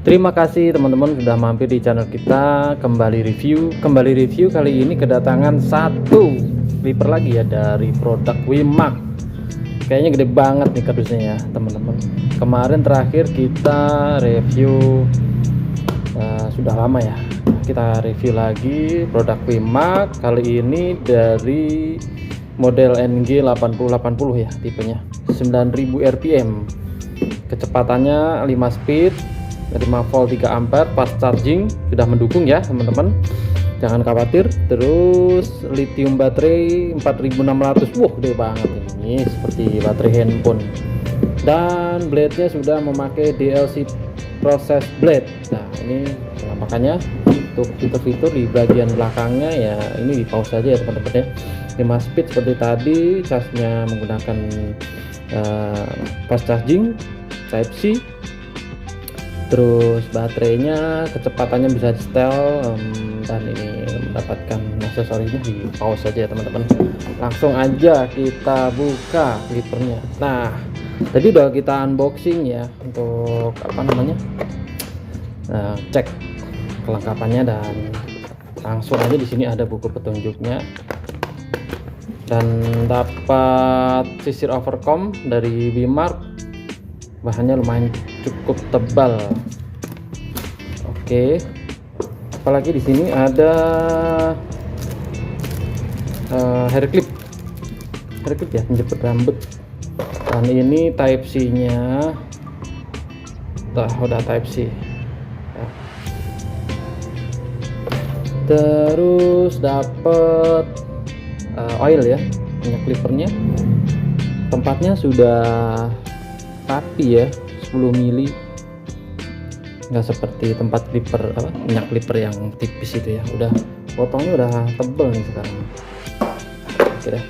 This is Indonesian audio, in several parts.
Terima kasih teman-teman sudah mampir di channel kita. Kembali review kali ini kedatangan satu clipper lagi ya dari produk Wimark. Kayaknya gede banget nih kardusnya ya teman-teman. Kemarin terakhir kita review sudah lama ya. Kita review lagi produk Wimark, kali ini dari model NG 8080 ya, tipenya 9000 rpm, kecepatannya 5 speed, 5 volt 3 ampere, fast charging, sudah mendukung ya teman-teman, jangan khawatir. Terus lithium baterai 4600, wah gede banget ini, seperti baterai handphone. Dan blade nya sudah memakai DLC process blade. Nah ini penampakannya. Untuk fitur-fitur di bagian belakangnya ya ini di pause saja ya teman-teman ya. 5 speed seperti tadi, charge-nya menggunakan fast charging Type C. Terus baterainya kecepatannya bisa di setel, dan ini mendapatkan aksesorisnya di pause saja ya teman-teman. Langsung aja kita buka clippernya. Nah tadi udah kita unboxing ya untuk apa namanya, cek kelengkapannya, dan langsung aja di sini ada buku petunjuknya, dan dapat sisir overcomb dari Wimark, bahannya lumayan cukup tebal. Oke, apalagi di sini ada hair clip ya, penjepit rambut, dan ini Type C nya udah Type C. Terus dapat oil ya, minyak clippernya, tempatnya sudah rapi ya, 10 mili, nggak seperti tempat clipper minyak clipper yang tipis itu ya, udah potongnya udah tebel nih sekarang. Oke deh.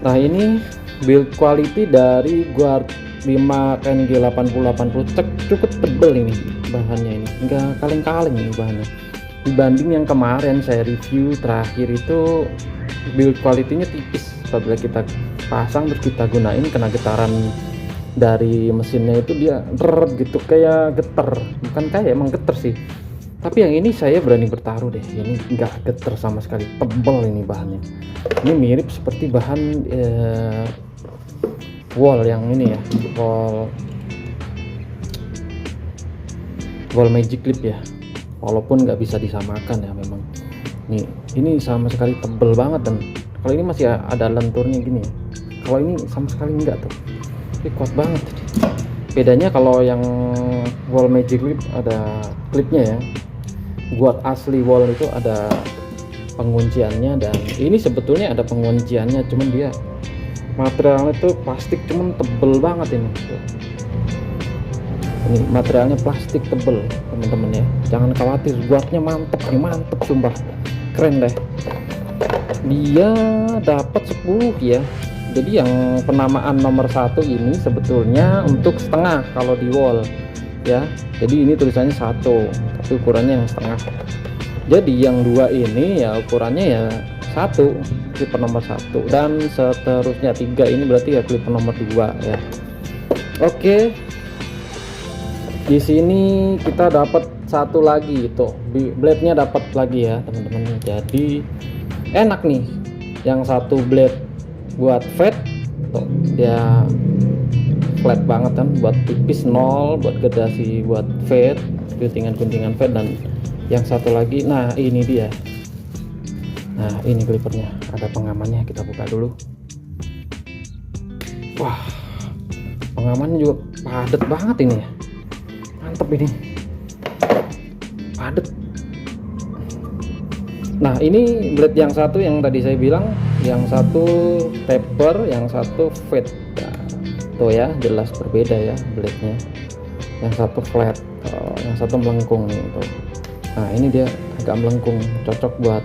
Nah ini build quality dari guard Wimark NG 8080 cukup tebel ini bahannya, ini nggak kaleng-kaleng ini bahannya. Dibanding yang kemarin saya review terakhir itu build quality-nya tipis. Apabila kita pasang terus kita gunain, kena getaran dari mesinnya itu dia gitu, kayak geter, bukan kayak, emang geter sih. Tapi yang ini saya berani bertaruh deh, ini nggak geter sama sekali, tebel ini bahannya. Ini mirip seperti bahan wall yang ini ya, wall magic clip ya, walaupun nggak bisa disamakan ya memang. Nih ini sama sekali tebel banget, dan kalau ini masih ada lenturnya gini ya, kalau ini sama sekali enggak tuh, ini kuat banget. Bedanya kalau yang wall magic clip ada klipnya ya, buat asli wall itu ada pengunciannya, dan ini sebetulnya ada pengunciannya, cuman dia materialnya tuh plastik, cuman tebel banget ini tuh. Ini materialnya plastik tebel teman-teman ya, jangan khawatir, buatnya mantep nih, mantep sumpah, keren deh. Dia dapat 10 ya, jadi yang penamaan nomor 1 ini sebetulnya untuk setengah kalau di wall ya, jadi ini tulisannya 1 tapi ukurannya yang setengah. Jadi yang 2 ini ya ukurannya ya 1, clipper nomor 1, dan seterusnya 3 ini berarti ya clipper nomor 2 ya. Oke, di sini kita dapat satu lagi tuh, blade nya dapat lagi ya teman-teman. Jadi enak nih, yang satu blade buat fade tuh, dia flat banget kan, buat tipis 0, buat gradasi buat fade, guntingan fade, dan yang satu lagi, nah ini dia. Nah ini clippernya, ada pengamannya, kita buka dulu. Wah, pengamannya juga padat banget ini ya, mantep ini, padet. Nah ini blade yang satu yang tadi saya bilang, yang satu taper, yang satu fade. Nah, tuh ya, jelas berbeda ya blade nya, yang satu flat, yang satu melengkung nih tuh. Nah ini dia agak melengkung, cocok buat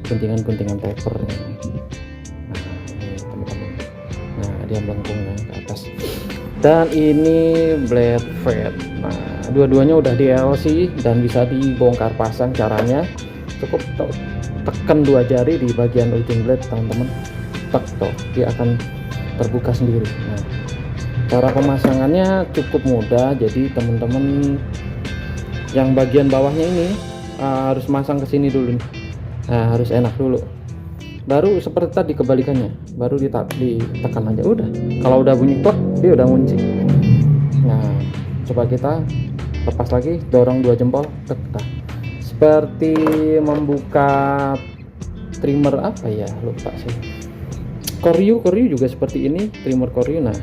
guntingan taper nih. Nah ini teman-teman, nah dia melengkungnya ke atas. Dan ini blade fade. Nah dua-duanya udah DLC dan bisa dibongkar pasang. Caranya cukup tekan 2 jari di bagian ujung blade teman-teman, tek tuh, dia akan terbuka sendiri. Nah Cara pemasangannya cukup mudah, jadi teman-teman yang bagian bawahnya ini harus masang ke sini dulu nih. Nah, harus enak dulu, baru seperti tadi kebalikannya, baru ditekan aja udah. Kalau udah bunyi klak, dia udah ngunci. Nah, coba kita lepas lagi, dorong 2 jempol, seperti membuka trimmer apa ya, lupa sih. Koryu juga seperti ini, trimmer koryu. Nah,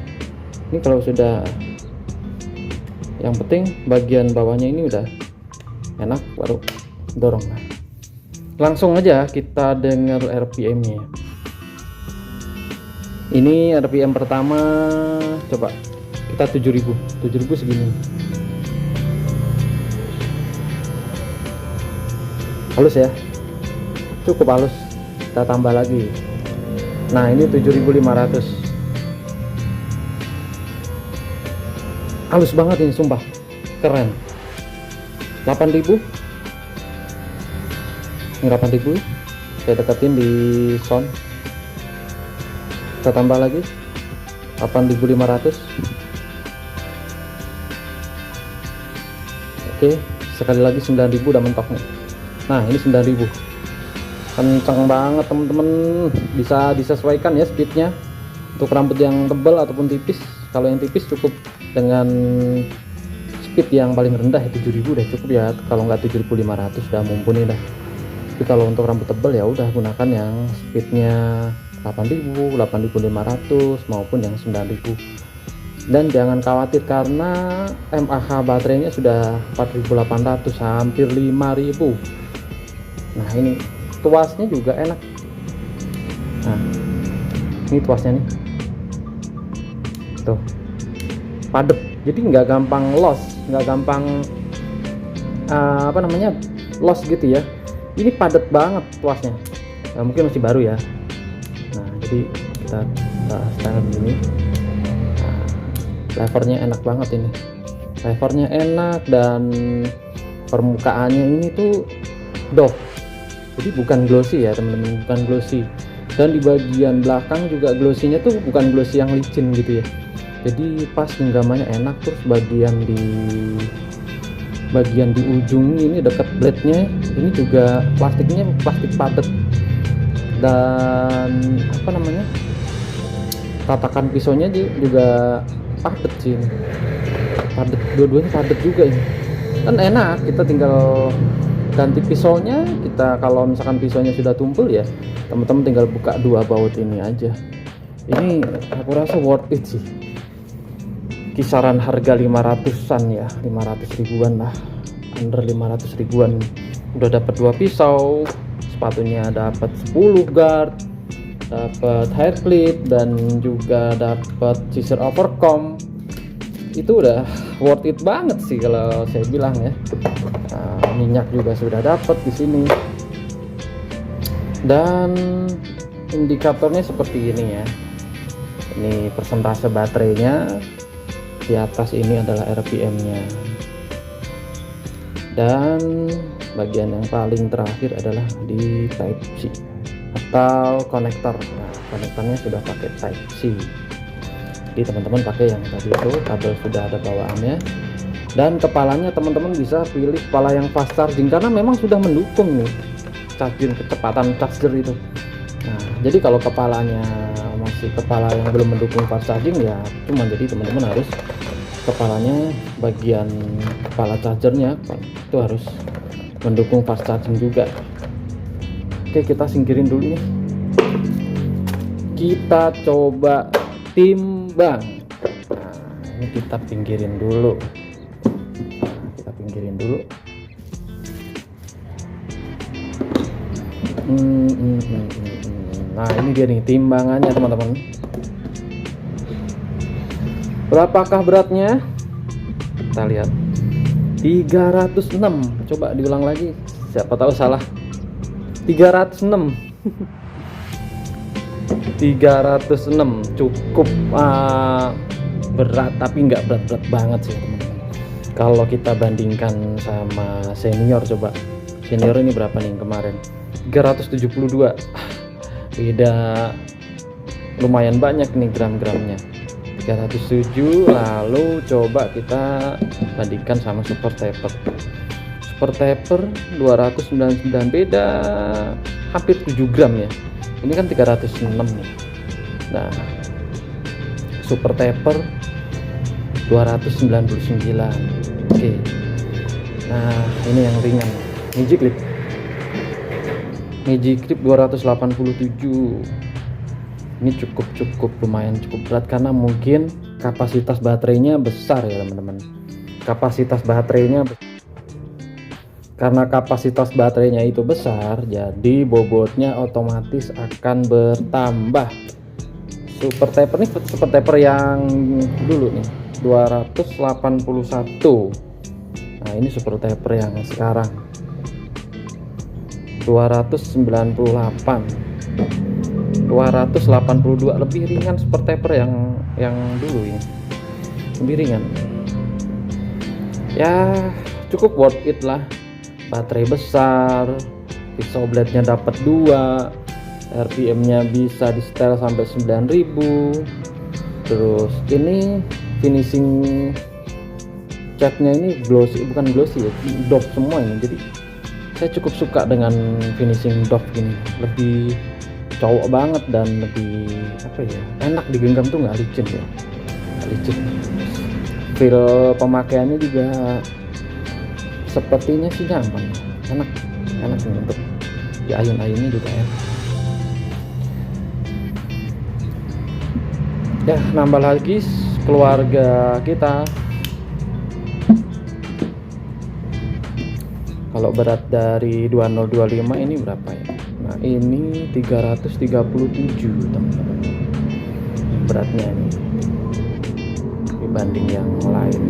ini kalau sudah, yang penting bagian bawahnya ini udah enak, baru dorong. Nah, langsung aja kita dengar RPM-nya. Ini RPM pertama, coba kita 7000 segini. Halus ya, cukup halus. Kita tambah lagi. Nah, ini 7500. Halus banget ini, sumpah keren. 8000. Ini 8000, saya deketin di sound, kita tambah lagi 8500. Oke, sekali lagi 9000 udah mentok nih. Nah, ini 9000, kenceng banget temen-temen. Bisa disesuaikan ya speednya untuk rambut yang tebal ataupun tipis. Kalau yang tipis cukup dengan speed yang paling rendah, 7000 udah cukup ya. Kalau nggak 7500 udah mumpuni dah. Tapi kalau untuk rambut tebal ya udah gunakan yang speednya 8000, 8500 maupun yang 9000. Dan jangan khawatir karena mAh baterainya sudah 4800, hampir 5000. Nah, ini tuasnya juga enak. Nah, ini tuasnya nih, tuh padet, jadi nggak gampang loss, nggak gampang loss gitu ya. Ini padat banget tuasnya. Nah, mungkin masih baru ya. Nah, jadi kita sekarang begini. Nah, levernya enak banget ini. Levernya enak dan permukaannya ini tuh doff. Jadi bukan glossy ya teman-teman, bukan glossy. Dan di bagian belakang juga glossy-nya tuh bukan glossy yang licin gitu ya. Jadi pas genggamannya enak. Terus bagian di ujung ini dekat blade-nya ini juga plastiknya plastik padat, dan tatakan pisaunya juga padat sih, padat, dua-duanya padat juga ini. Kan enak, kita tinggal ganti pisaunya. Kita kalau misalkan pisaunya sudah tumpul ya teman-teman tinggal buka 2 baut ini aja. Ini aku rasa worth it sih, kisaran harga 500-an ya, 500 ribuan lah, under 500 ribuan. Udah dapat 2 pisau, sepatunya dapat 10 guard, dapat hair clip, dan juga dapat scissor overcomb. Itu udah worth it banget sih kalau saya bilang ya. Nah, minyak juga sudah dapat di sini, dan indikatornya seperti ini ya. Ini persentase baterainya. Di atas ini adalah RPM-nya, dan bagian yang paling terakhir adalah di Type C atau konektor. Nah, konektornya sudah pakai Type C. Jadi teman-teman pakai yang tadi itu, kabel sudah ada bawaannya. Dan kepalanya teman-teman bisa pilih kepala yang fast charging karena memang sudah mendukung nih charging, kecepatan charger itu. Nah, jadi kalau kepalanya masih kepala yang belum mendukung fast charging ya cuma, jadi teman-teman harus kepalanya, bagian kepala chargernya itu harus mendukung fast charging juga. Oke, kita singkirin dulu nih, kita coba timbang. Nah, ini kita pinggirin dulu. Nah, ini dia nih timbangannya teman-teman. Berapakah beratnya? Kita lihat. 306. Coba diulang lagi. Siapa tahu salah. 306. 306 cukup berat, tapi nggak berat-berat banget sih teman-teman. Kalau kita bandingkan sama senior, coba senior ini berapa nih kemarin? 372. Beda lumayan banyak nih gram-gramnya. 307. Lalu coba kita bandingkan sama super taper. Super taper 299, beda hampir 7 gram ya. Ini kan 306 nih. Nah, super taper 299. Oke. Nah, ini yang ringan. Magic Clip 287. Ini cukup lumayan cukup berat karena mungkin kapasitas baterainya besar ya teman-teman. Karena kapasitas baterainya itu besar, jadi bobotnya otomatis akan bertambah. Super taper nih, super taper yang dulu nih 281. Nah, ini super taper yang sekarang 298, 282, lebih ringan super taper yang dulu ini, lebih ringan ya. Cukup worth it lah, baterai besar, pisau blade-nya dapat 2, RPM-nya bisa di setel sampai 9000. Terus ini finishing catnya ini bukan glossy ya, doff semua ini. Jadi saya cukup suka dengan finishing doff ini, lebih cowok banget dan lebih enak digenggam tuh, nggak licin ya, feel pemakaiannya juga sepertinya sih nyaman, enak nih untuk diayun-ayunnya juga ya. Nambah lagi keluarga kita. Kalau berat dari 2025 ini berapa ya? Nah, ini 337 teman-teman beratnya ini dibanding yang lain.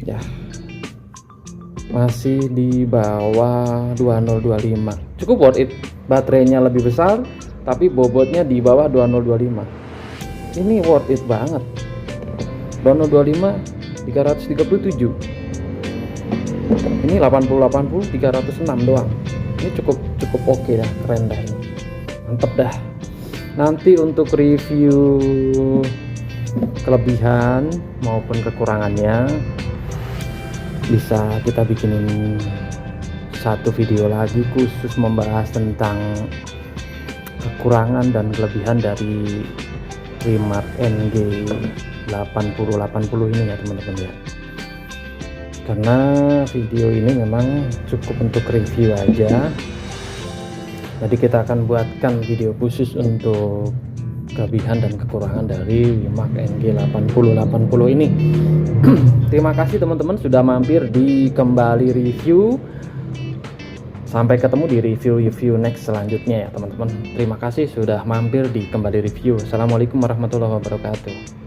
Ya, masih di bawah 2025. Cukup worth it. Baterainya lebih besar tapi bobotnya di bawah 2025. Ini worth it banget. 2025 337. Ini 80 306 doang. Ini cukup oke dah, keren dah ini. Mantep dah. Nanti untuk review kelebihan maupun kekurangannya bisa kita bikinin satu video lagi khusus membahas tentang kekurangan dan kelebihan dari Remark NG 8080 ini ya teman-teman ya. Karena video ini memang cukup untuk review aja, jadi kita akan buatkan video khusus untuk kelebihan dan kekurangan dari Remark NG 8080 ini. Terima kasih teman-teman sudah mampir di Kembali Review. Sampai ketemu di review next selanjutnya ya teman-teman. Terima kasih sudah mampir di Kembali Review. Assalamualaikum warahmatullahi wabarakatuh.